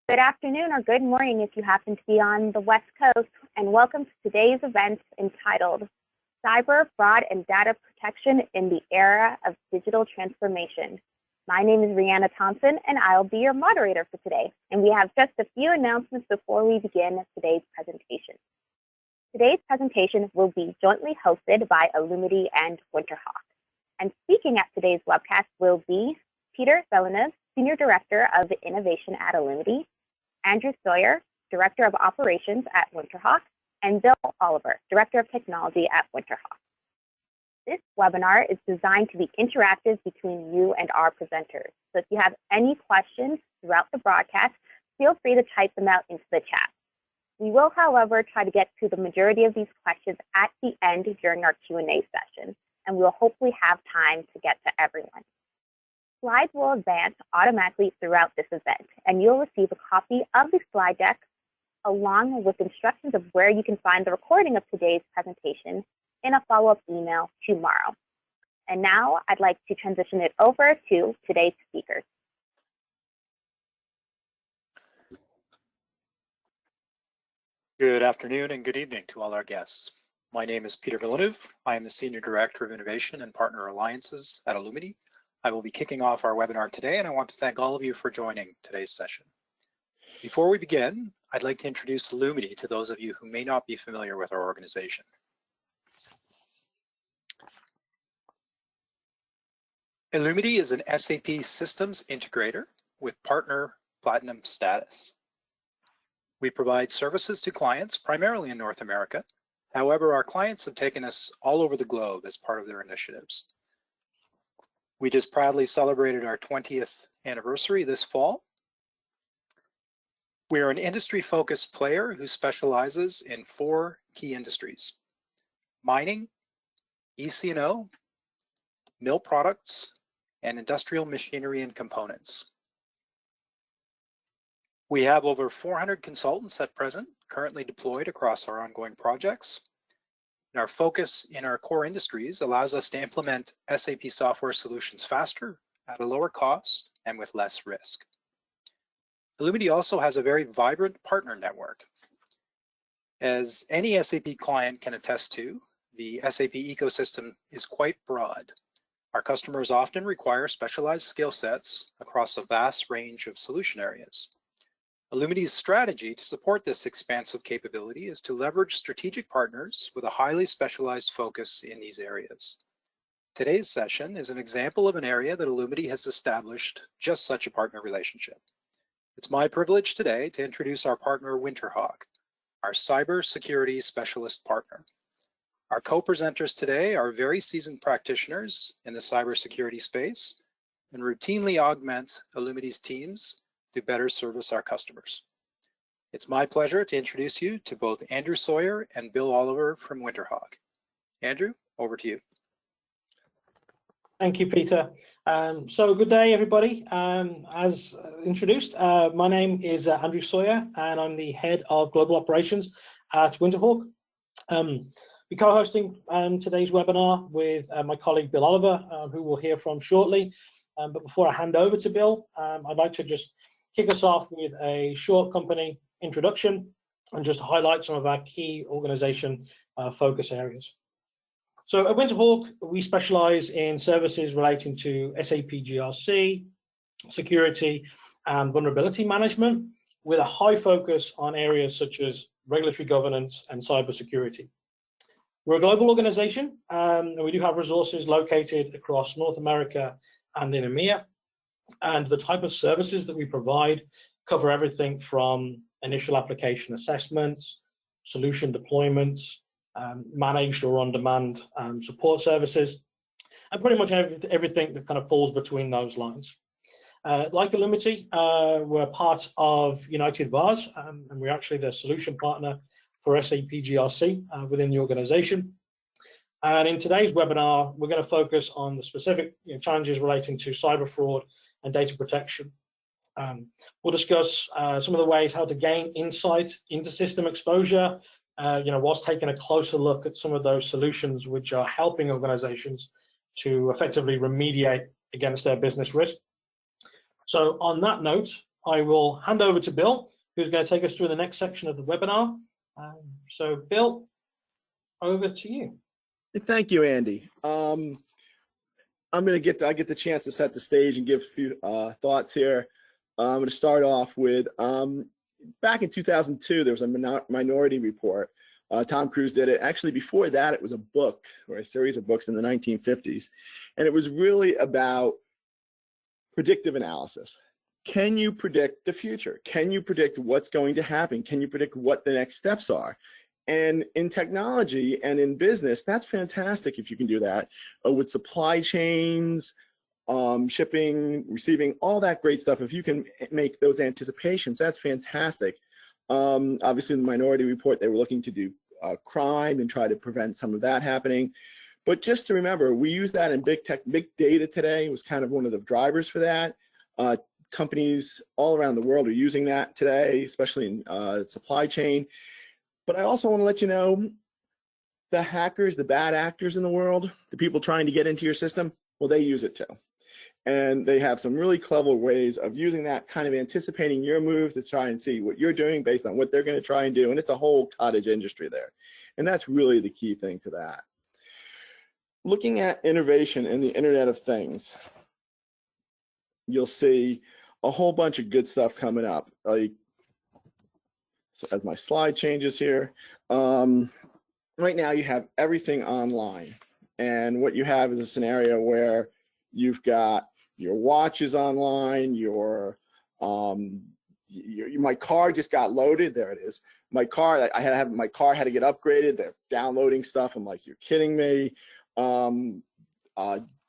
Good afternoon or good morning if you happen to be on the West Coast, and welcome to today's event entitled Cyber Fraud and Data Protection in the Era of Digital Transformation. My name is Rihanna Thompson, and I'll be your moderator for today. And we have just a few announcements before we begin today's presentation. Today's presentation will be jointly hosted by Illumity and Winterhawk. And speaking at today's webcast will be Peter Villeneuve, Senior Director of Innovation at Illumity, Andrew Sawyer, Director of Operations at Winterhawk, and Bill Oliver, Director of Technology at Winterhawk. This webinar is designed to be interactive between you and our presenters. So if you have any questions throughout the broadcast, feel free to type them out into the chat. We will, however, try to get to the majority of these questions at the end during our Q&A session, and we'll hopefully have time to get to everyone. Slides will advance automatically throughout this event, and you'll receive a copy of the slide deck along with instructions of where you can find the recording of today's presentation in a follow-up email tomorrow. And now I'd like to transition it over to today's speakers. Good afternoon and good evening to all our guests. My name is Peter Villeneuve. I am the Senior Director of Innovation and Partner Alliances at Illumity. I will be kicking off our webinar today, and I want to thank all of you for joining today's session. Before we begin, I'd like to introduce Illumity to those of you who may not be familiar with our organization. Illumity is an SAP systems integrator with partner platinum status. We provide services to clients primarily in North America. However, our clients have taken us all over the globe as part of their initiatives. We just proudly celebrated our 20th anniversary this fall. We are an industry-focused player who specializes in 4 key industries: mining, EC&O, mill products, and industrial machinery and components. We have over 400 consultants at present, currently deployed across our ongoing projects. And our focus in our core industries allows us to implement SAP software solutions faster, at a lower cost, and with less risk. Illumity also has a very vibrant partner network. As any SAP client can attest to, the SAP ecosystem is quite broad. Our customers often require specialized skill sets across a vast range of solution areas. Illumity's strategy to support this expansive capability is to leverage strategic partners with a highly specialized focus in these areas. Today's session is an example of an area that Illumity has established just such a partner relationship. It's my privilege today to introduce our partner Winterhawk, our cybersecurity specialist partner. Our co-presenters today are very seasoned practitioners in the cybersecurity space and routinely augment Illumity's teams to better service our customers. It's my pleasure to introduce you to both Andrew Sawyer and Bill Oliver from Winterhawk. Andrew, over to you. Thank you, Peter. So good day, everybody. As introduced, my name is Andrew Sawyer, and I'm the head of global operations at Winterhawk. We're co-hosting today's webinar with my colleague Bill Oliver, who we'll hear from shortly. But before I hand over to Bill, I'd like to just kick us off with a short company introduction and just highlight some of our key organization focus areas. So at Winterhawk, we specialize in services relating to SAP GRC, security, and vulnerability management, with a high focus on areas such as regulatory governance and cybersecurity. We're a global organization, and we do have resources located across North America and in EMEA. And the type of services that we provide cover everything from initial application assessments, solution deployments, managed or on-demand support services, and pretty much everything that kind of falls between those lines. Like Illumity, we're part of United VARs, and we're actually the solution partner for SAP GRC within the organization. And in today's webinar, we're going to focus on the specific challenges relating to cyber fraud and data protection. We'll discuss some of the ways how to gain insight into system exposure, whilst taking a closer look at some of those solutions which are helping organizations to effectively remediate against their business risk. So on that note, I will hand over to Bill, who's going to take us through the next section of the webinar. So Bill, over to you. Thank you, Andy. I get the chance to set the stage and give a few thoughts here. I'm going to start off with back in 2002, there was a Minority Report. Tom Cruise did it. Actually, before that, it was a book or a series of books in the 1950s, and it was really about predictive analysis. Can you predict the future? Can you predict what's going to happen? Can you predict what the next steps are? And in technology and in business, that's fantastic if you can do that with supply chains, shipping, receiving, all that great stuff. If you can make those anticipations, that's fantastic. Obviously, in the Minority Report, they were looking to do crime and try to prevent some of that happening. But just to remember, we use that in big data today. It was kind of one of the drivers for that. Companies all around the world are using that today, especially in supply chain. But I also want to let you know, the hackers, the bad actors in the world, the people trying to get into your system, well, they use it too. And they have some really clever ways of using that, kind of anticipating your moves to try and see what you're doing based on what they're going to try and do. And it's a whole cottage industry there. And that's really the key thing to that. Looking at innovation in the Internet of Things, you'll see a whole bunch of good stuff coming up. Like, so as my slide changes here, right now you have everything online. And what you have is a scenario where you've got your watches online, my car just got loaded. There it is. My car, my car had to get upgraded. They're downloading stuff. I'm like, you're kidding me.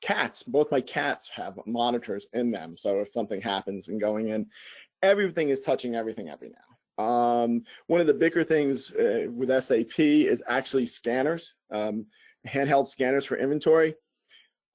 Cats, both my cats have monitors in them. So if something happens and going in, everything is touching everything every now. One of the bigger things with SAP is actually scanners, handheld scanners for inventory.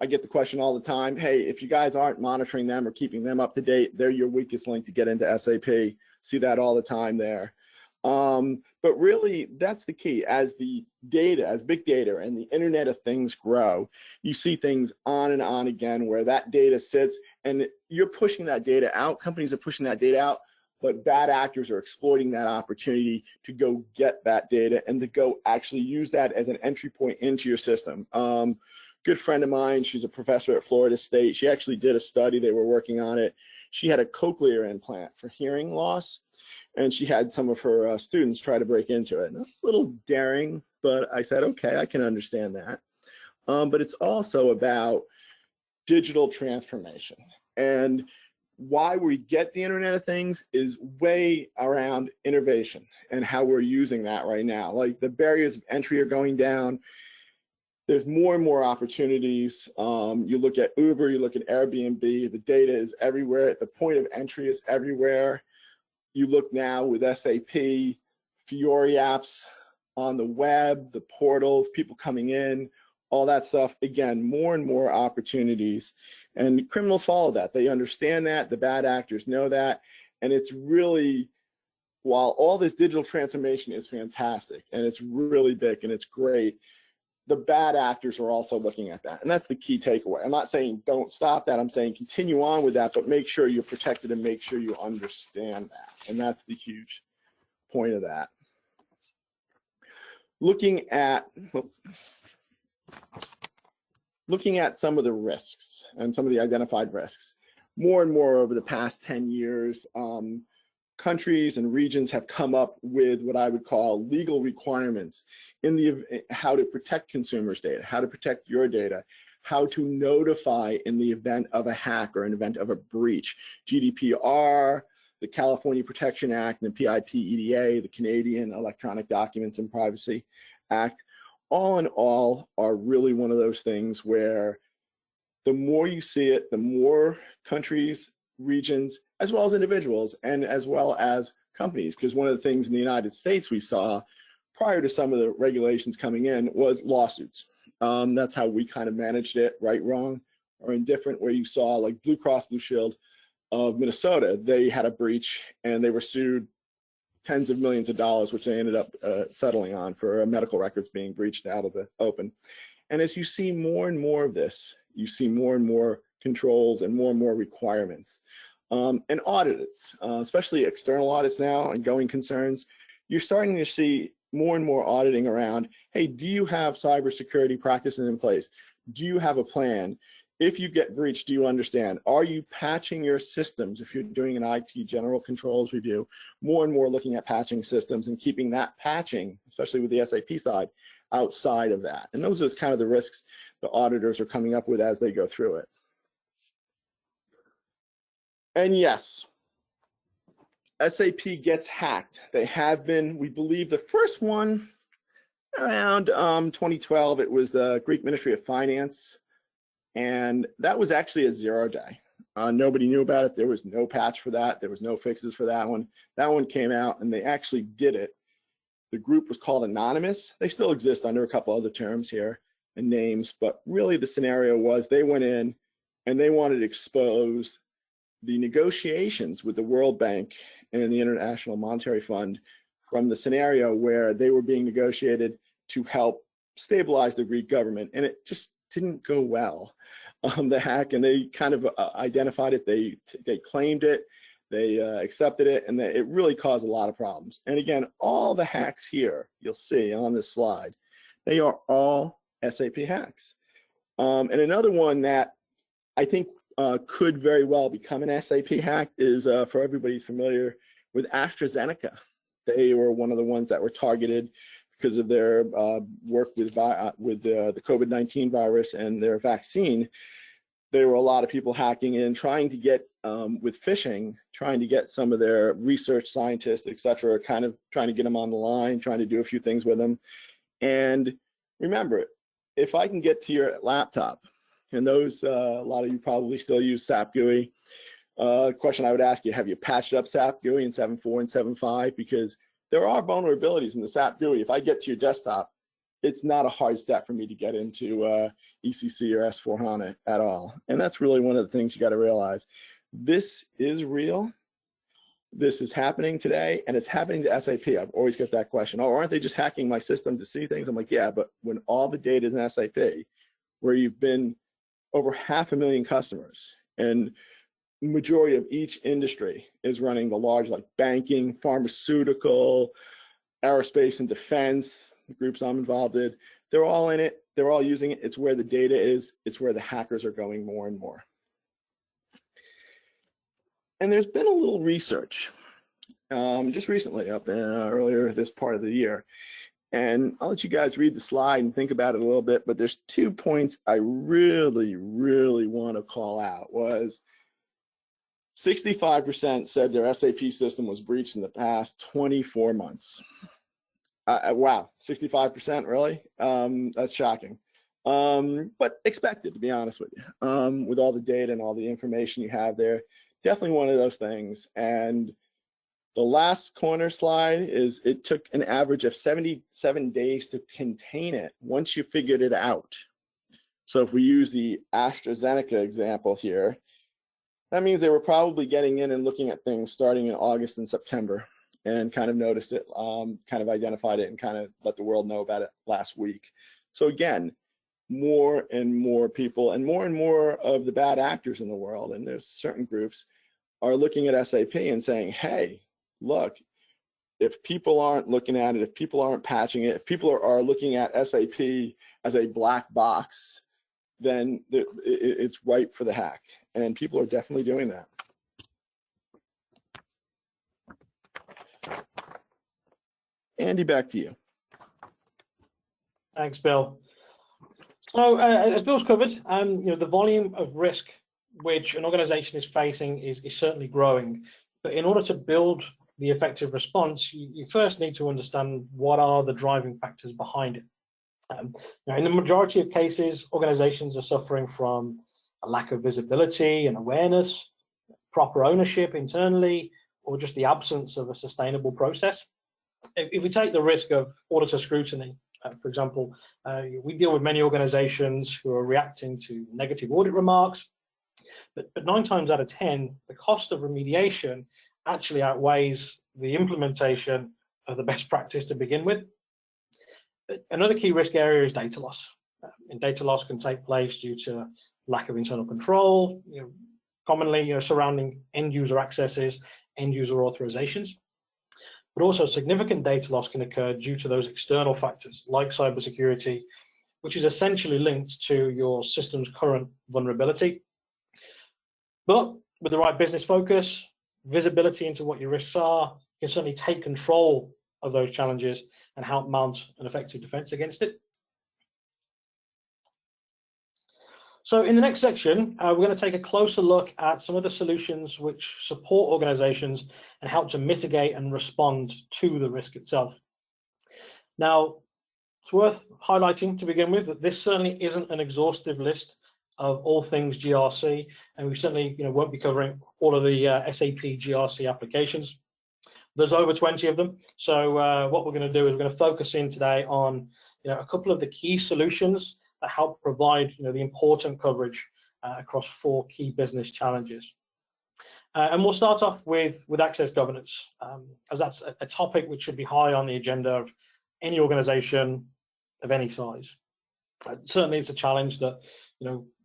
I get the question all the time, hey, if you guys aren't monitoring them or keeping them up to date, they're your weakest link to get into SAP. See that all the time there. But really, that's the key. As the data, as big data and the Internet of Things grow, you see things on and on again where that data sits and you're pushing that data out. Companies are pushing that data out, but bad actors are exploiting that opportunity to go get that data and to go actually use that as an entry point into your system. Good friend of mine, she's a professor at Florida State. She actually did a study, they were working on it. She had a cochlear implant for hearing loss, and she had some of her students try to break into it. And a little daring, but I said, okay, I can understand that. But it's also about digital transformation. And why we get the Internet of Things is way around innovation and how we're using that right now. Like the barriers of entry are going down. There's more and more opportunities. You look at Uber, you look at Airbnb, the data is everywhere. The point of entry is everywhere. You look now with SAP, Fiori apps on the web, the portals, people coming in, all that stuff. Again, more and more opportunities. And criminals follow that. They understand that. The bad actors know that. And it's really, while all this digital transformation is fantastic, and it's really big, and it's great, the bad actors are also looking at that. And that's the key takeaway. I'm not saying don't stop that. I'm saying continue on with that, but make sure you're protected and make sure you understand that. And that's the huge point of that. Looking at some of the risks and some of the identified risks, more and more over the past 10 years, countries and regions have come up with what I would call legal requirements in how to protect consumers' data, how to protect your data, how to notify in the event of a hack or an event of a breach. GDPR, the California Protection Act, and the PIP-EDA, the Canadian Electronic Documents and Privacy Act, all in all are really one of those things where the more you see it, the more countries, regions, as well as individuals and as well as companies, because one of the things in the United States we saw prior to some of the regulations coming in was lawsuits. That's how we kind of managed it, right, wrong, or indifferent, where you saw like Blue Cross Blue Shield of Minnesota, they had a breach and they were sued tens of millions of dollars, which they ended up settling on for medical records being breached out of the open. And as you see more and more of this, you see more and more controls and more requirements. And audits, especially external audits now and going concerns, you're starting to see more and more auditing around, hey, do you have cybersecurity practices in place? Do you have a plan? If you get breached, do you understand? Are you patching your systems? If you're doing an IT general controls review, more and more looking at patching systems and keeping that patching, especially with the SAP side, outside of that. And those are kind of the risks the auditors are coming up with as they go through it. And yes, SAP gets hacked. They have been, we believe the first one around 2012, it was the Greek Ministry of Finance. And that was actually a 0-day. Nobody knew about it. There was no patch for that. There was no fixes for that one. That one came out and they actually did it. The group was called Anonymous. They still exist under a couple other terms here and names, but really the scenario was they went in and they wanted to expose the negotiations with the World Bank and the International Monetary Fund from the scenario where they were being negotiated to help stabilize the Greek government, and it just didn't go well. The hack, and they kind of identified it, they claimed it, they accepted it, and it really caused a lot of problems. And again, all the hacks here, you'll see on this slide, they are all SAP hacks. And another one that I think could very well become an SAP hack is, for everybody familiar with AstraZeneca. They were one of the ones that were targeted because of their work with the COVID-19 virus and their vaccine. There were a lot of people hacking in, trying to get, with phishing, trying to get some of their research scientists, et cetera, kind of trying to get them on the line, trying to do a few things with them. And remember, if I can get to your laptop, and those, a lot of you probably still use SAP GUI. Question I would ask you, have you patched up SAP GUI in 7.4 and 7.5? Because there are vulnerabilities in the SAP GUI. If I get to your desktop, it's not a hard step for me to get into ECC or S4HANA at all. And that's really one of the things you got to realize. This is real. This is happening today, and it's happening to SAP. I've always got that question. Oh, aren't they just hacking my system to see things? I'm like, yeah, but when all the data is in SAP, where you've been over 500,000 customers, and majority of each industry is running the large, like banking, pharmaceutical, aerospace and defense, the groups I'm involved in, they're all in it, they're all using it. It's where the data is, it's where the hackers are going more and more. And there's been a little research just recently, up earlier this part of the year. And I'll let you guys read the slide and think about it a little bit, but there's 2 points I really, really want to call out. Was 65% said their SAP system was breached in the past 24 months. Wow, 65%, really? That's shocking. But expected, to be honest with you. With all the data and all the information you have there, definitely one of those things. And the last corner slide is it took an average of 77 days to contain it once you figured it out. So if we use the AstraZeneca example here, that means they were probably getting in and looking at things starting in August and September and kind of noticed it, kind of identified it and kind of let the world know about it last week. So again, more and more people and more of the bad actors in the world, and there's certain groups, are looking at SAP and saying, hey, look, if people aren't looking at it, if people aren't patching it, if people are looking at SAP as a black box, then it's ripe for the hack. And people are definitely doing that. Andy, back to you. Thanks, Bill. So as Bill's covered, the volume of risk which an organization is facing is certainly growing. But in order to build the effective response, you first need to understand what are the driving factors behind it. Now, in the majority of cases, organizations are suffering from a lack of visibility and awareness, proper ownership internally, or just the absence of a sustainable process. If we take the risk of auditor scrutiny, for example, we deal with many organizations who are reacting to negative audit remarks, but 9 times out of 10, the cost of remediation actually outweighs the implementation of the best practice to begin with. Another key risk area is data loss. And data loss can take place due to lack of internal control, commonly surrounding end user accesses, end user authorizations. But also significant data loss can occur due to those external factors like cybersecurity, which is essentially linked to your system's current vulnerability. But with the right business focus, visibility into what your risks are, you can certainly take control of those challenges and help mount an effective defense against it. So in the next section, we're going to take a closer look at some of the solutions which support organizations and help to mitigate and respond to the risk itself. Now, it's worth highlighting to begin with that this certainly isn't an exhaustive list of all things GRC, and we certainly won't be covering all of the SAP GRC applications. There's over 20 of them. So what we're going to do is we're going to focus in today on a couple of the key solutions that help provide the important coverage across 4 key business challenges. And we'll start off with access governance, as that's a topic which should be high on the agenda of any organization of any size. Certainly it's a challenge that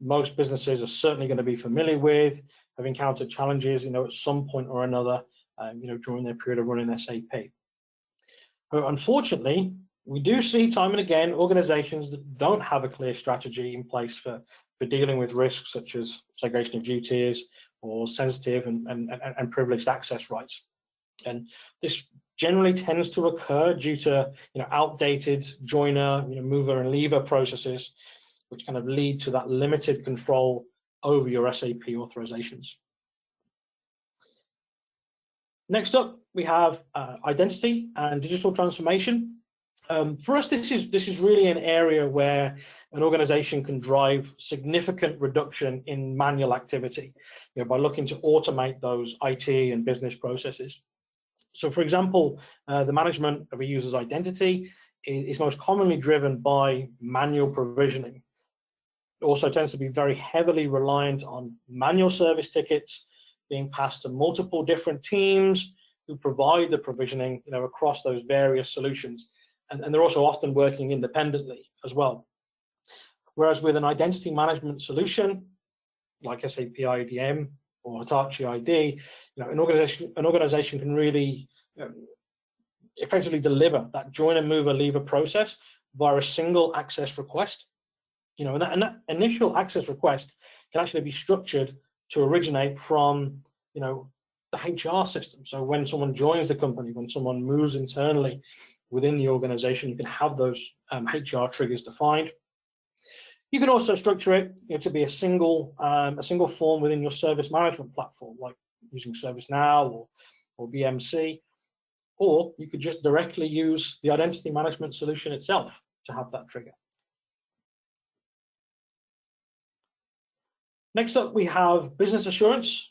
most businesses are certainly going to be familiar with, have encountered challenges at some point or another during their period of running SAP. But unfortunately, we do see time and again organizations that don't have a clear strategy in place for dealing with risks such as segregation of duties or sensitive and privileged access rights. And this generally tends to occur due to outdated joiner, mover and leaver processes, which kind of lead to that limited control over your SAP authorizations. Next up, we have identity and digital transformation. For us, this is really an area where an organization can drive significant reduction in manual activity by looking to automate those IT and business processes. So, for example, the management of a user's identity is most commonly driven by manual provisioning. It also tends to be very heavily reliant on manual service tickets being passed to multiple different teams who provide the provisioning across those various solutions. And they're also often working independently as well. Whereas with an identity management solution like SAP IDM or Hitachi ID, an organization can really effectively deliver that join and mover leaver process via a single access request. And that initial access request can actually be structured to originate from the HR system. So when someone joins the company, when someone moves internally within the organization, you can have those HR triggers defined. You can also structure it to be a single form within your service management platform, like using ServiceNow or BMC, or you could just directly use the identity management solution itself to have that trigger. Next up, we have business assurance.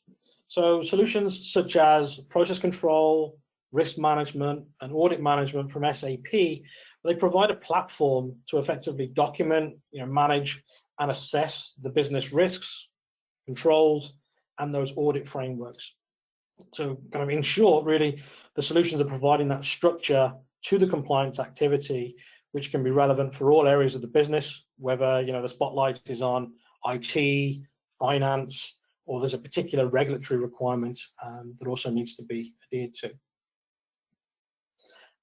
So solutions such as process control, risk management, and audit management from SAP, they provide a platform to effectively document, manage, and assess the business risks, controls, and those audit frameworks. So kind of in short, really, the solutions are providing that structure to the compliance activity, which can be relevant for all areas of the business, whether the spotlight is on IT, finance, or there's a particular regulatory requirement that also needs to be adhered to.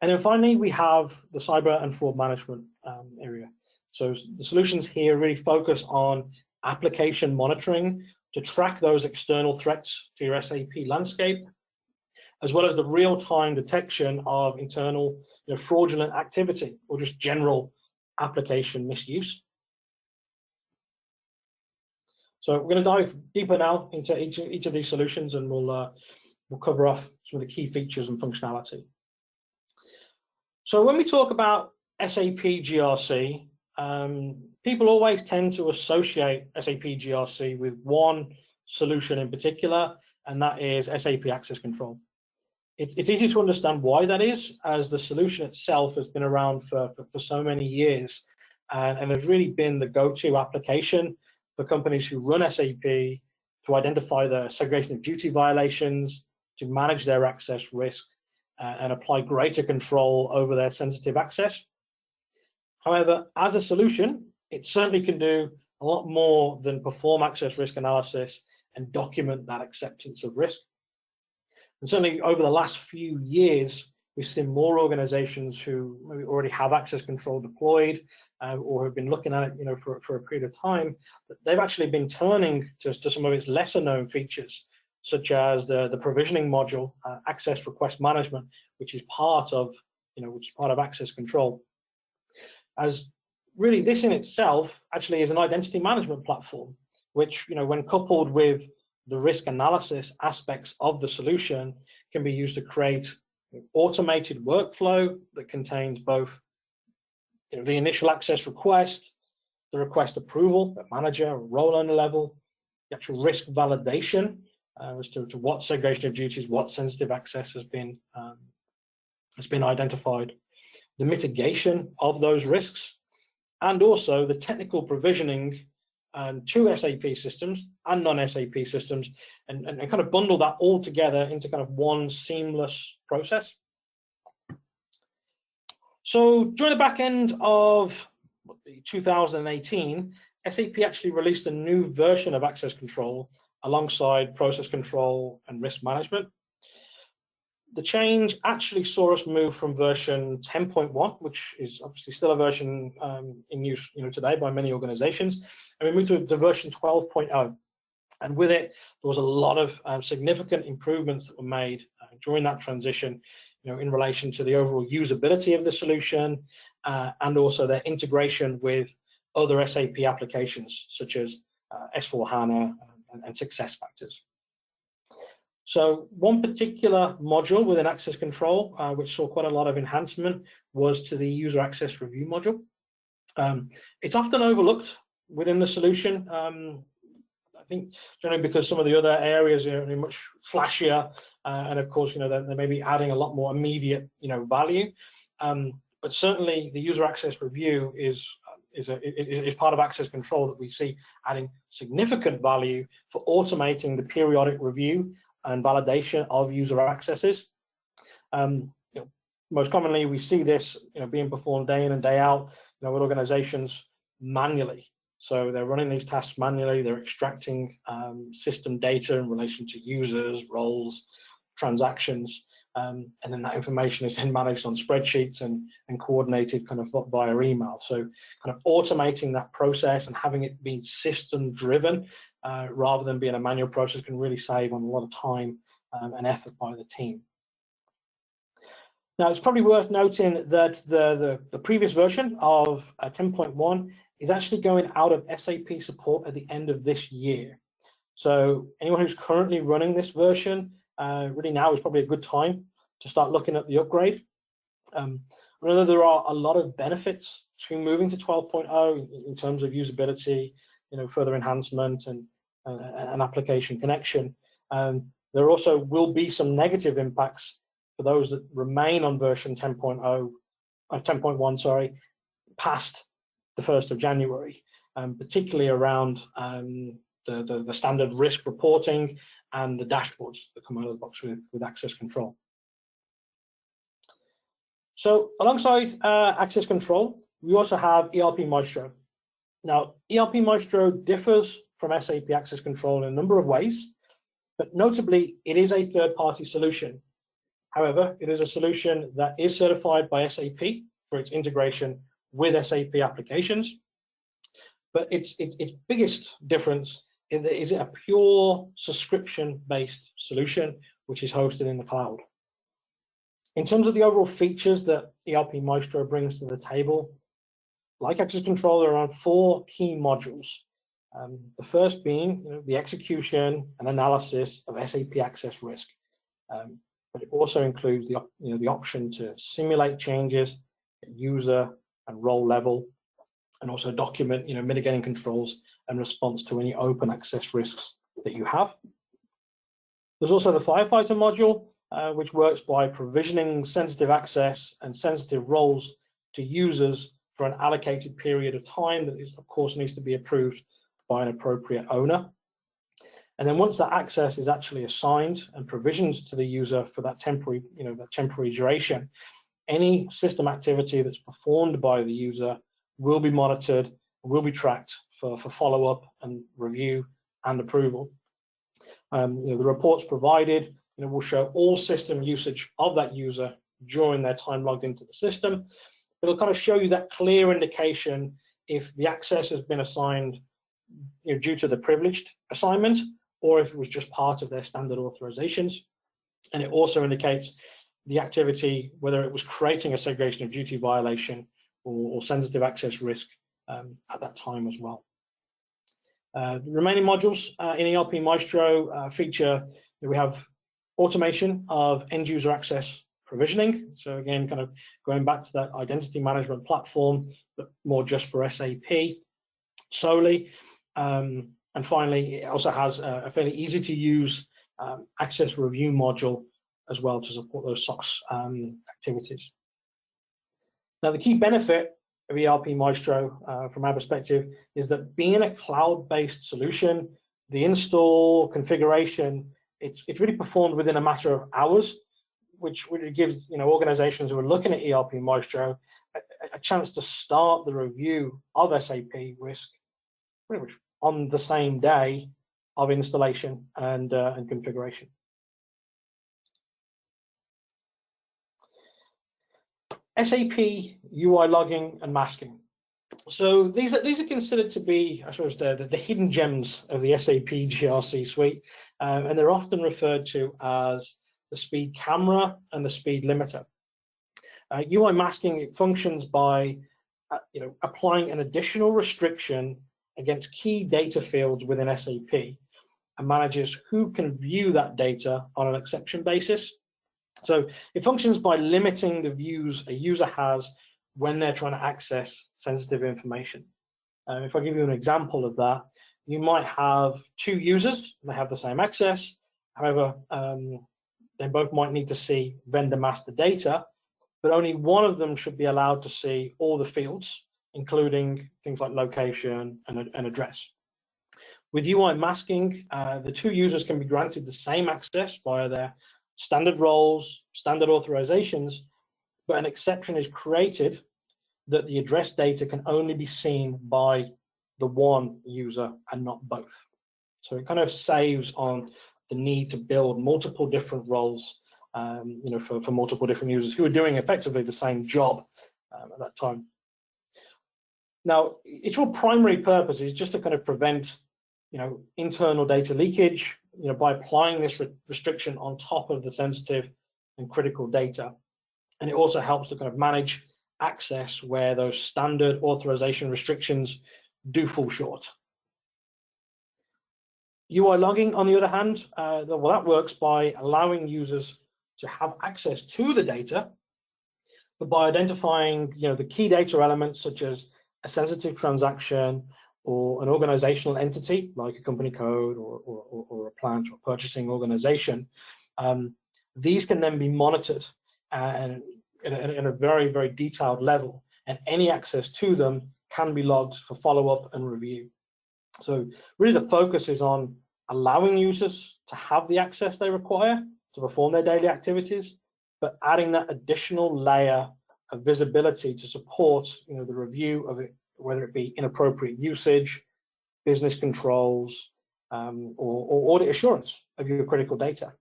And then finally, we have the cyber and fraud management area. So the solutions here really focus on application monitoring to track those external threats to your SAP landscape, as well as the real-time detection of internal fraudulent activity or just general application misuse. So we're going to dive deeper now into each of these solutions, and we'll cover off some of the key features and functionality. So when we talk about SAP GRC, people always tend to associate SAP GRC with one solution in particular, and that is SAP Access Control. It's easy to understand why that is, as the solution itself has been around for so many years, and has really been the go-to application for companies who run SAP to identify the segregation of duty violations, to manage their access risk, and apply greater control over their sensitive access. However, as a solution, it certainly can do a lot more than perform access risk analysis and document that acceptance of risk. And certainly over the last few years, we've seen more organizations who maybe already have access control deployed or have been looking at it for a period of time. They've actually been turning to some of its lesser known features, such as the provisioning module, access request management, which is part of access control. As really this in itself actually is an identity management platform, which when coupled with the risk analysis aspects of the solution can be used to create automated workflow that contains both the initial access request, the request approval at manager, role owner level, the actual risk validation as to what segregation of duties, what sensitive access has been identified, the mitigation of those risks, and also the technical provisioning to SAP systems and non-SAP systems, and kind of bundle that all together into kind of one seamless process. So during the back end of 2018, SAP actually released a new version of access control alongside process control and risk management. The change actually saw us move from version 10.1, which is obviously still a version in use today by many organizations, and we moved to version 12.0. And with it, there was a lot of significant improvements that were made during that transition, in relation to the overall usability of the solution and also their integration with other SAP applications such as S/4HANA and SuccessFactors. So one particular module within access control, which saw quite a lot of enhancement, was to the user access review module. It's often overlooked within the solution. I think generally because some of the other areas are much flashier, and of course, they may be adding a lot more immediate, value. But certainly, the user access review is part of access control that we see adding significant value for automating the periodic review and validation of user accesses. Most commonly, we see this being performed day in and day out with organizations manually. So they're running these tasks manually, they're extracting system data in relation to users, roles, transactions, and then that information is then managed on spreadsheets and coordinated kind of via email. So kind of automating that process and having it be system driven rather than being a manual process can really save on a lot of time and effort by the team. Now, it's probably worth noting that the previous version of 10.1 is actually going out of SAP support at the end of this year. So anyone who's currently running this version, really now is probably a good time to start looking at the upgrade. I know there are a lot of benefits to moving to 12.0 in terms of usability, further enhancement and application connection. There also will be some negative impacts for those that remain on version 10.1, sorry, past the 1st of January, particularly around the standard risk reporting and the dashboards that come out of the box with access control. So alongside access control, we also have ERP Maestro. Now, ERP Maestro differs from SAP access control in a number of ways, but notably, it is a third-party solution. However, it is a solution that is certified by SAP for its integration with SAP applications. But its biggest difference is a pure subscription-based solution, which is hosted in the cloud. In terms of the overall features that ERP Maestro brings to the table, like access control, there are 4 key modules. The first being the execution and analysis of SAP access risk. But it also includes the option to simulate changes at user and role level, and also document mitigating controls and response to any open access risks that you have. There's also the firefighter module, which works by provisioning sensitive access and sensitive roles to users for an allocated period of time that of course needs to be approved by an appropriate owner. And then once that access is actually assigned and provisions to the user for that temporary, that temporary duration, any system activity that's performed by the user will be monitored, will be tracked for follow-up and review and approval. The reports provided will show all system usage of that user during their time logged into the system. It'll kind of show you that clear indication if the access has been assigned due to the privileged assignment, or if it was just part of their standard authorizations. And it also indicates the activity, whether it was creating a segregation of duty violation or sensitive access risk at that time as well. The remaining modules in ERP Maestro feature that we have automation of end user access provisioning. So again, kind of going back to that identity management platform, but more just for SAP solely. And finally, it also has a fairly easy to use access review module as well to support those SOX activities. Now, the key benefit of ERP Maestro from our perspective is that being a cloud-based solution, the install configuration, it's really performed within a matter of hours, which really gives organizations who are looking at ERP Maestro a chance to start the review of SAP risk pretty much on the same day of installation and configuration. SAP UI logging and masking. So these are considered to be, I suppose, the hidden gems of the SAP GRC suite, and they're often referred to as the speed camera and the speed limiter. UI masking, it functions by applying an additional restriction against key data fields within SAP and manages who can view that data on an exception basis. So it functions by limiting the views a user has when they're trying to access sensitive information. If I give you an example of that, you might have two users, they have the same access. However, they both might need to see vendor master data, but only one of them should be allowed to see all the fields, including things like location and address. With UI masking, the two users can be granted the same access via their standard roles, standard authorizations, but an exception is created that the address data can only be seen by the one user and not both. So it kind of saves on the need to build multiple different roles, for multiple different users who are doing effectively the same job at that time. Now, its real primary purpose is just to kind of prevent, internal data leakage, by applying this restriction on top of the sensitive and critical data. And it also helps to kind of manage access where those standard authorization restrictions do fall short. UI logging, on the other hand, that works by allowing users to have access to the data, but by identifying, the key data elements such as a sensitive transaction or an organizational entity like a company code or a plant or purchasing organization. These can then be monitored and in a very, very detailed level, and any access to them can be logged for follow-up and review. So really the focus is on allowing users to have the access they require to perform their daily activities, but adding that additional layer of visibility to support the review of it, whether it be inappropriate usage, business controls, or audit assurance of your critical data.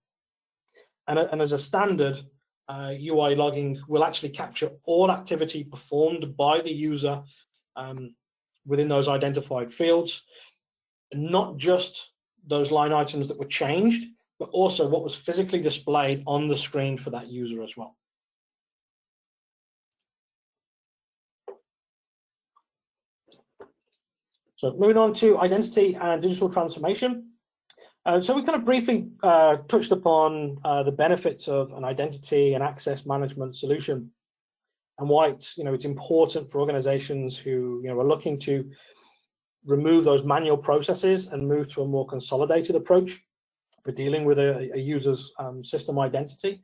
And as a standard, UI logging will actually capture all activity performed by the user within those identified fields, and not just those line items that were changed, but also what was physically displayed on the screen for that user as well. So moving on to identity and digital transformation. So we kind of briefly touched upon the benefits of an identity and access management solution, and why it's important for organizations who are looking to remove those manual processes and move to a more consolidated approach for dealing with a user's system identity.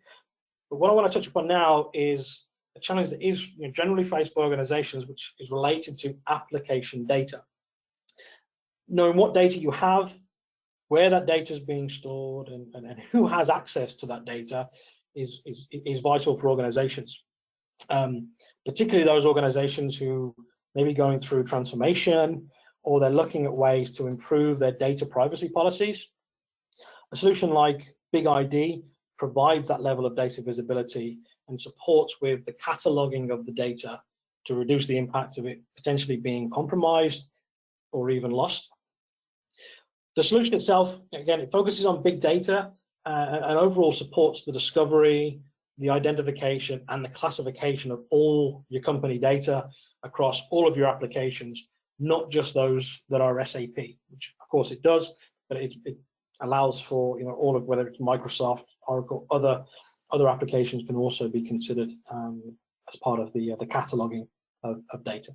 But what I want to touch upon now is a challenge that is generally faced by organizations, which is related to application data. Knowing what data you have, where that data is being stored, and who has access to that data is vital for organizations, particularly those organizations who may be going through transformation, or they're looking at ways to improve their data privacy policies. A solution like Big ID provides that level of data visibility and supports with the cataloging of the data to reduce the impact of it potentially being compromised or even lost. The solution itself, again, it focuses on big data and overall supports the discovery, the identification, and the classification of all your company data across all of your applications, not just those that are SAP, which of course it does, but it allows for all of, whether it's Microsoft, Oracle, other applications can also be considered as part of the cataloging of data.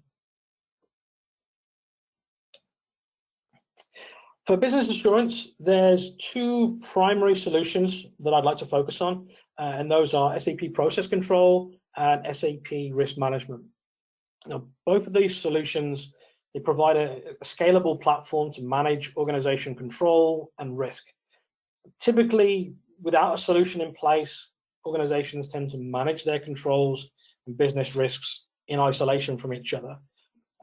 For business assurance, there's two primary solutions that I'd like to focus on, and those are SAP Process Control and SAP Risk Management. Now, both of these solutions, they provide a scalable platform to manage organization control and risk. Typically, without a solution in place, organizations tend to manage their controls and business risks in isolation from each other.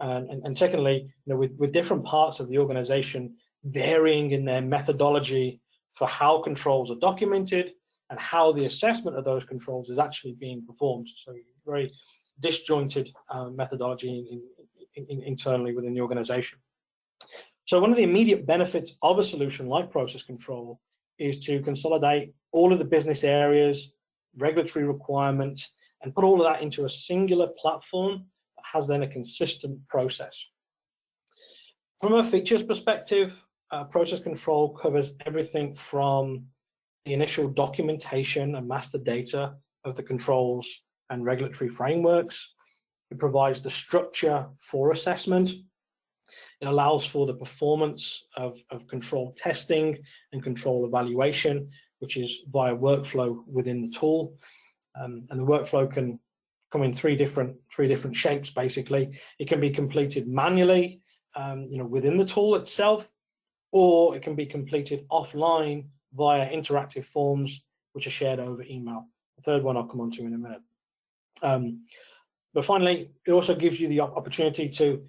And secondly, with different parts of the organization varying in their methodology for how controls are documented and how the assessment of those controls is actually being performed. So very disjointed methodology internally within the organization. So one of the immediate benefits of a solution like process control is to consolidate all of the business areas, regulatory requirements, and put all of that into a singular platform that has then a consistent process. From a features perspective, process control covers everything from the initial documentation and master data of the controls and regulatory frameworks. It provides the structure for assessment. It allows for the performance of control testing and control evaluation, which is via workflow within the tool. And the workflow can come in three different shapes, basically. It can be completed manually, within the tool itself, or it can be completed offline via interactive forms, which are shared over email. The third one I'll come on to in a minute. But finally, it also gives you the opportunity to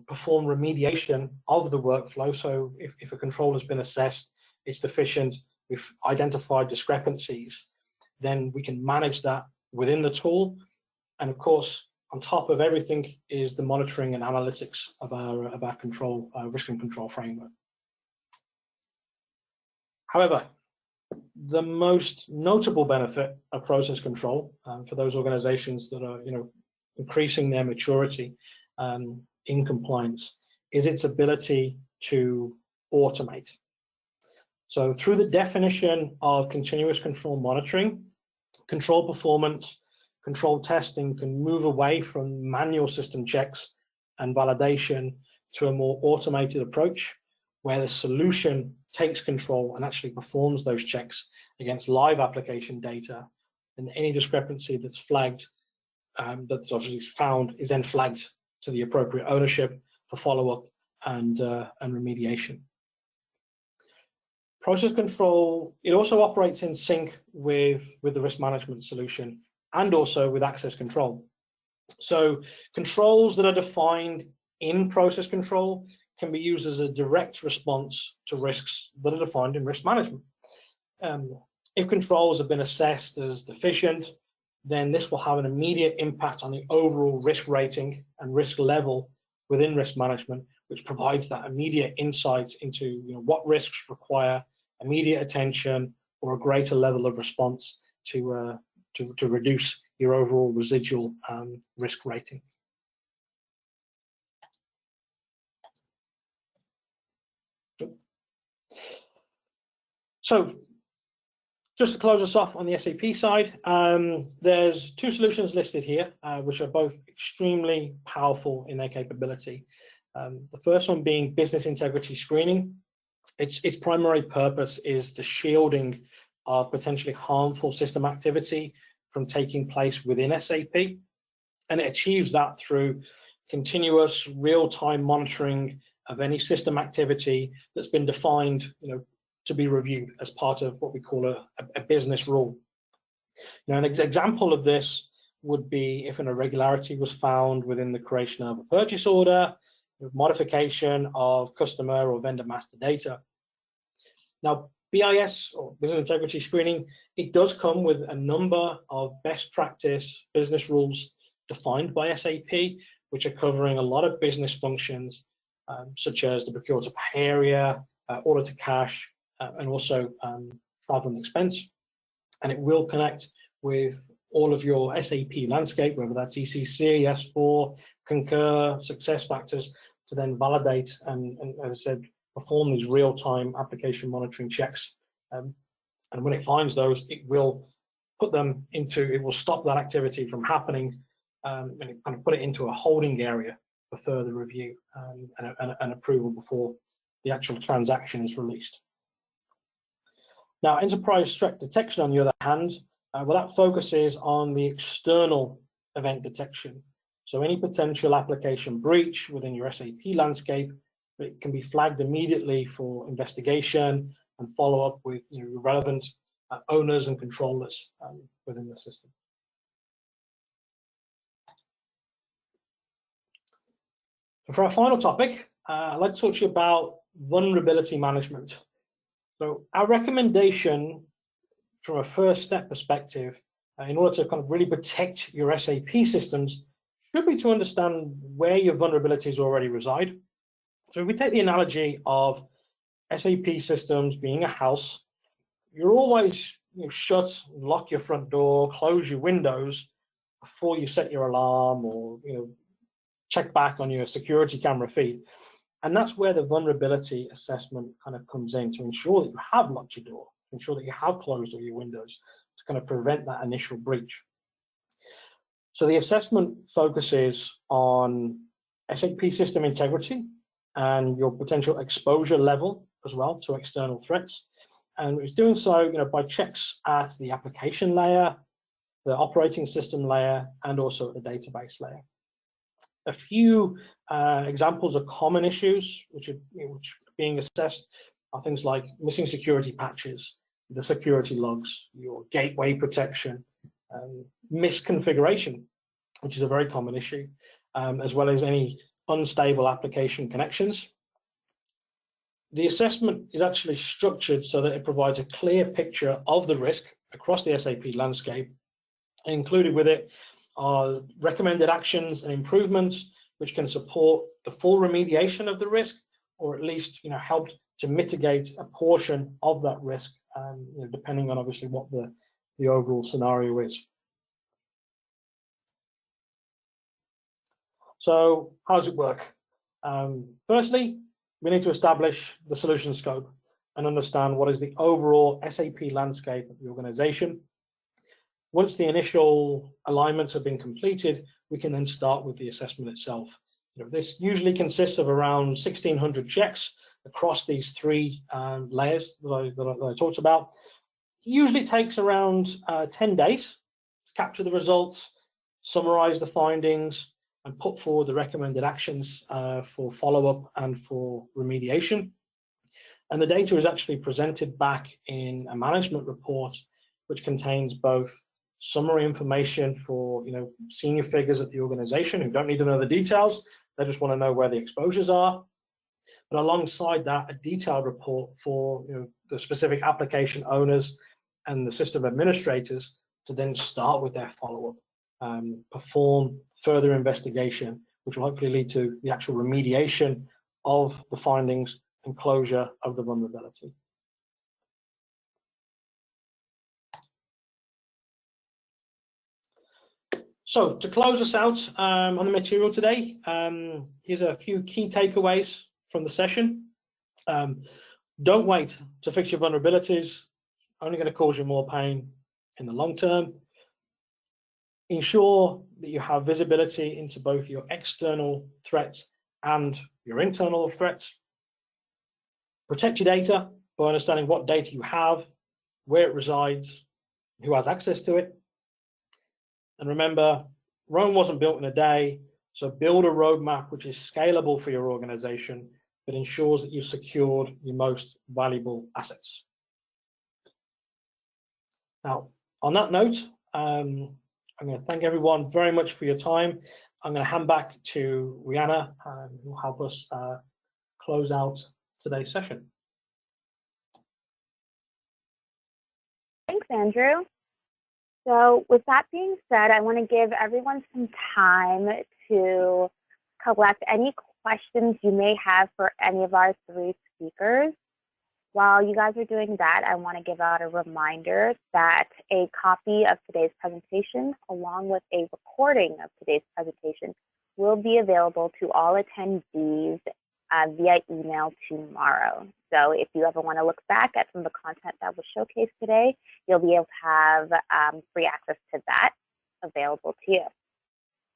perform remediation of the workflow. So if a control has been assessed, it's deficient, we've identified discrepancies, then we can manage that within the tool. And of course, on top of everything is the monitoring and analytics of our control, risk and control framework. However, the most notable benefit of process control for those organizations that are increasing their maturity in compliance is its ability to automate. So through the definition of continuous control monitoring, control performance, control testing can move away from manual system checks and validation to a more automated approach where the solution takes control and actually performs those checks against live application data, and any discrepancy that's flagged, that's obviously found, is then flagged to the appropriate ownership for follow-up and remediation. Process control, it also operates in sync with the risk management solution and also with access control. So controls that are defined in process control can be used as a direct response to risks that are defined in risk management. If controls have been assessed as deficient, then this will have an immediate impact on the overall risk rating and risk level within risk management, which provides that immediate insight into what risks require immediate attention or a greater level of response to reduce your overall residual risk rating. So just to close us off on the SAP side, there's two solutions listed here, which are both extremely powerful in their capability. The first one being business integrity screening. Its primary purpose is the shielding of potentially harmful system activity from taking place within SAP. And it achieves that through continuous real-time monitoring of any system activity that's been defined, to be reviewed as part of what we call a business rule. An example of this would be if an irregularity was found within the creation of a purchase order, modification of customer or vendor master data. Now, BIS, or business integrity screening, it does come with a number of best practice business rules defined by SAP, which are covering a lot of business functions, such as the procure to pay area, order to cash, and also travel and expense. And it will connect with all of your SAP landscape, whether that's ECC, S4, Concur, SuccessFactors, to then validate and as I said, perform these real-time application monitoring checks. And when it finds those, it will put them into, it will stop that activity from happening, and it kind of put it into a holding area for further review and approval before the actual transaction is released. Now, enterprise threat detection, on the other hand, well, that focuses on the external event detection. So any potential application breach within your SAP landscape, it can be flagged immediately for investigation and follow up with relevant owners and controllers within the system. For our final topic, I'd like to talk to you about vulnerability management. So our recommendation from a first step perspective, in order to kind of really protect your SAP systems, should be to understand where your vulnerabilities already reside. So if we take the analogy of SAP systems being a house, you're always shut, lock your front door, close your windows before you set your alarm or check back on your security camera feed. And that's where the vulnerability assessment kind of comes in, to ensure that you have locked your door, to ensure that you have closed all your windows, to kind of prevent that initial breach. So the assessment focuses on SAP system integrity and your potential exposure level as well to external threats. And it's doing so by checks at the application layer, the operating system layer, and also the database layer. A few examples of common issues which are being assessed are things like missing security patches, the security logs, your gateway protection, misconfiguration, which is a very common issue, as well as any unstable application connections. The assessment is actually structured so that it provides a clear picture of the risk across the SAP landscape, and included with it are recommended actions and improvements which can support the full remediation of the risk, or at least help to mitigate a portion of that risk, depending on obviously what the overall scenario is. So how does it work? Firstly, we need to establish the solution scope and understand what is the overall SAP landscape of the organization. Once the initial alignments have been completed, we can then start with the assessment itself. This usually consists of around 1,600 checks across these three layers that I talked about. It usually takes around 10 days to capture the results, summarize the findings, and put forward the recommended actions for follow-up and for remediation. And the data is actually presented back in a management report, which contains both summary information for senior figures at the organization who don't need to know the details, they just want to know where the exposures are. But alongside that, a detailed report for the specific application owners and the system administrators to then start with their follow-up, perform further investigation, which will hopefully lead to the actual remediation of the findings and closure of the vulnerability. So to close us out on the material today, here's a few key takeaways from the session. Don't wait to fix your vulnerabilities, only going to cause you more pain in the long term. Ensure that you have visibility into both your external threats and your internal threats. Protect your data by understanding what data you have, where it resides, who has access to it. And remember, Rome wasn't built in a day, so build a roadmap which is scalable for your organization, but ensures that you've secured your most valuable assets. Now, on that note, I'm going to thank everyone very much for your time. I'm going to hand back to Rihanna, who will help us close out today's session. Thanks, Andrew. So with that being said, I want to give everyone some time to collect any questions you may have for any of our three speakers. While you guys are doing that, I want to give out a reminder that a copy of today's presentation, along with a recording of today's presentation, will be available to all attendees via email tomorrow. So if you ever want to look back at some of the content that was showcased today, you'll be able to have free access to that available to you.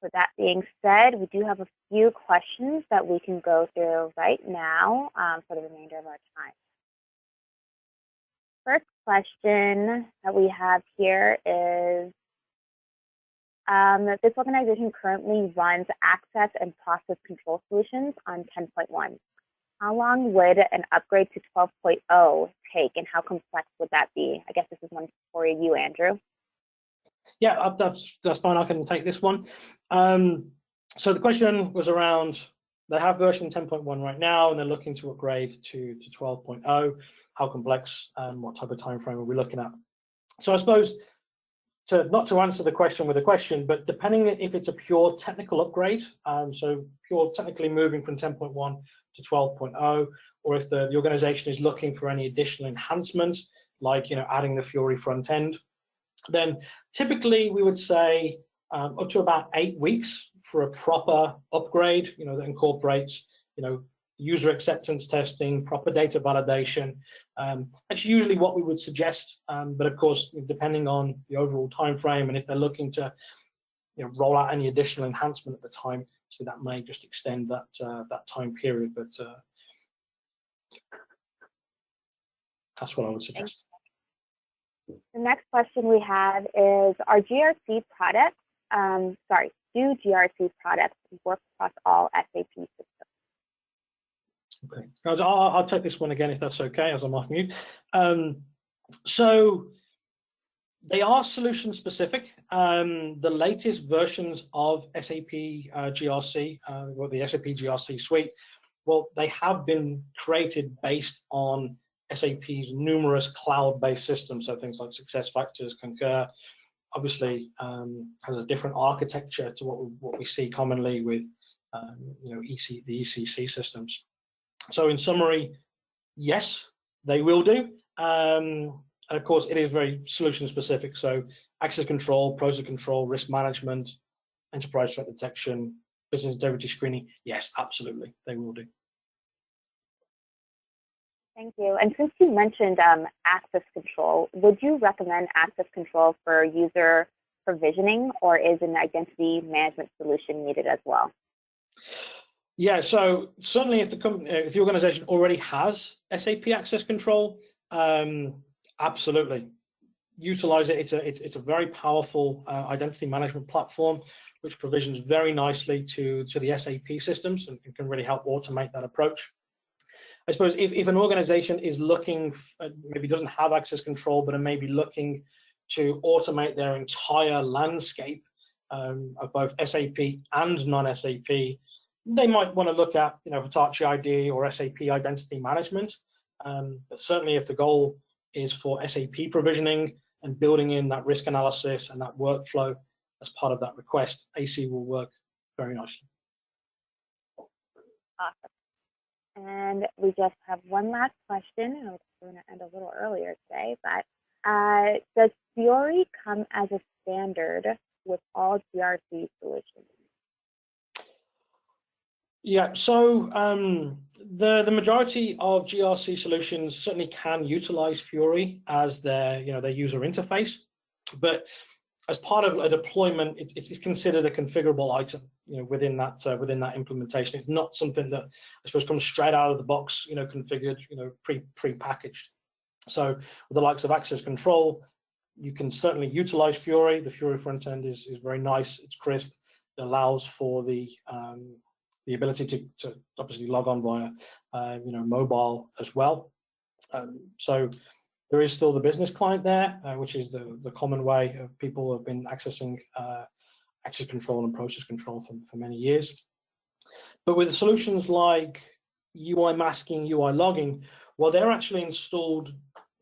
With that being said, we do have a few questions that we can go through right now for the remainder of our time. First question that we have here is, this organization currently runs access and process control solutions on 10.1. How long would an upgrade to 12.0 take, and how complex would that be? I guess this is one for you, Andrew. Yeah, that's fine. I can take this one. So the question was around, they have version 10.1 right now, and they're looking to upgrade to 12.0. How complex and what type of time frame are we looking at? So I suppose, not to answer the question with a question, but depending if it's a pure technical upgrade, so pure technically moving from 10.1 to 12.0, or if the organization is looking for any additional enhancements, like adding the Fiori front end, then typically we would say up to about 8 weeks for a proper upgrade, that incorporates user acceptance testing, proper data validation. That's usually what we would suggest, but of course, depending on the overall time frame, and if they're looking to roll out any additional enhancement at the time, so that may just extend that that time period. But that's what I would suggest. The next question we have is, do GRC products work across all SAP systems? Okay, I'll take this one again if that's okay, as I'm off mute. So they are solution specific. The latest versions of SAP GRC, or the SAP GRC suite, well, they have been created based on SAP's numerous cloud-based systems, so things like SuccessFactors, Concur, obviously has a different architecture to what we see commonly with the ECC systems. So in summary, yes, they will do. And of course, it is very solution specific. So access control, process control, risk management, enterprise threat detection, business integrity screening, yes, absolutely, they will do. Thank you. And since you mentioned access control, would you recommend access control for user provisioning, or is an identity management solution needed as well? Yeah, so certainly if the organization already has SAP access control, absolutely utilize it. It's a very powerful identity management platform which provisions very nicely to the SAP systems and can really help automate that approach. I suppose if an organization is looking, maybe doesn't have access control, but are maybe looking to automate their entire landscape of both SAP and non-SAP, they might want to look at Hitachi ID or SAP Identity Management. But certainly if the goal is for SAP provisioning and building in that risk analysis and that workflow as part of that request, AC will work very nicely. Awesome. And we just have one last question. I was going to end a little earlier today, but does Fiori come as a standard with all GRC solutions? Yeah, so the majority of GRC solutions certainly can utilize Fiori as their their user interface, but as part of a deployment, it's considered a configurable item within that implementation. It's not something that I suppose comes straight out of the box, configured, pre-packaged. So with the likes of access control, you can certainly utilize Fiori. The Fiori front end is very nice. It's crisp. It allows for the ability to obviously log on via mobile as well. So there is still the business client there, which is the common way of people have been accessing access control and process control for many years. But with solutions like UI masking, UI logging, well, they're actually installed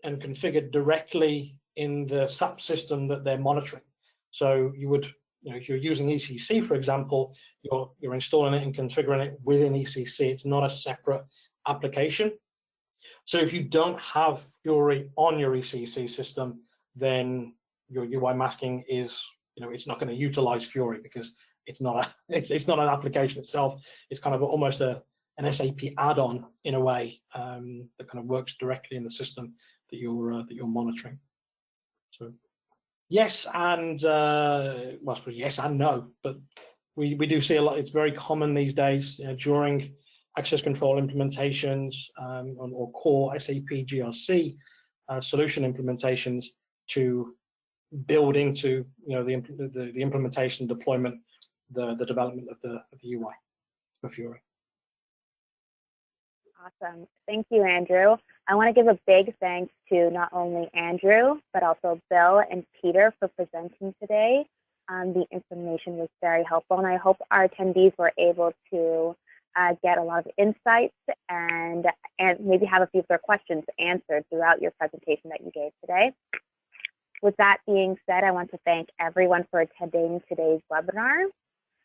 and configured directly in the SAP system that they're monitoring. So you would, if you're using ECC, for example, you're installing it and configuring it within ECC. It's not a separate application. So if you don't have Fiori on your ECC system, then your UI masking is, it's not going to utilize Fiori because it's not an application itself. It's kind of almost an SAP add-on in a way that kind of works directly in the system that you're monitoring. So yes and well, yes and no, but we do see a lot. It's very common these days during access control implementations or core SAP GRC solution implementations to build into the implementation, deployment, the development of the UI for Fiori. Awesome. Thank you, Andrew. I want to give a big thanks to not only Andrew, but also Bill and Peter for presenting today. The information was very helpful, and I hope our attendees were able to get a lot of insights and maybe have a few of their questions answered throughout your presentation that you gave today. With that being said, I want to thank everyone for attending today's webinar.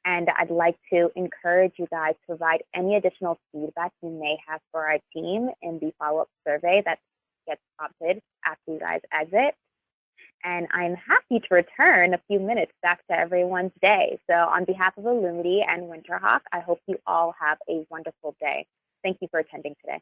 And I'd like to encourage you guys to provide any additional feedback you may have for our team in the follow-up survey that gets prompted after you guys exit. And I'm happy to return a few minutes back to everyone's day. So on behalf of Illumity and Winterhawk, I hope you all have a wonderful day. Thank you for attending today.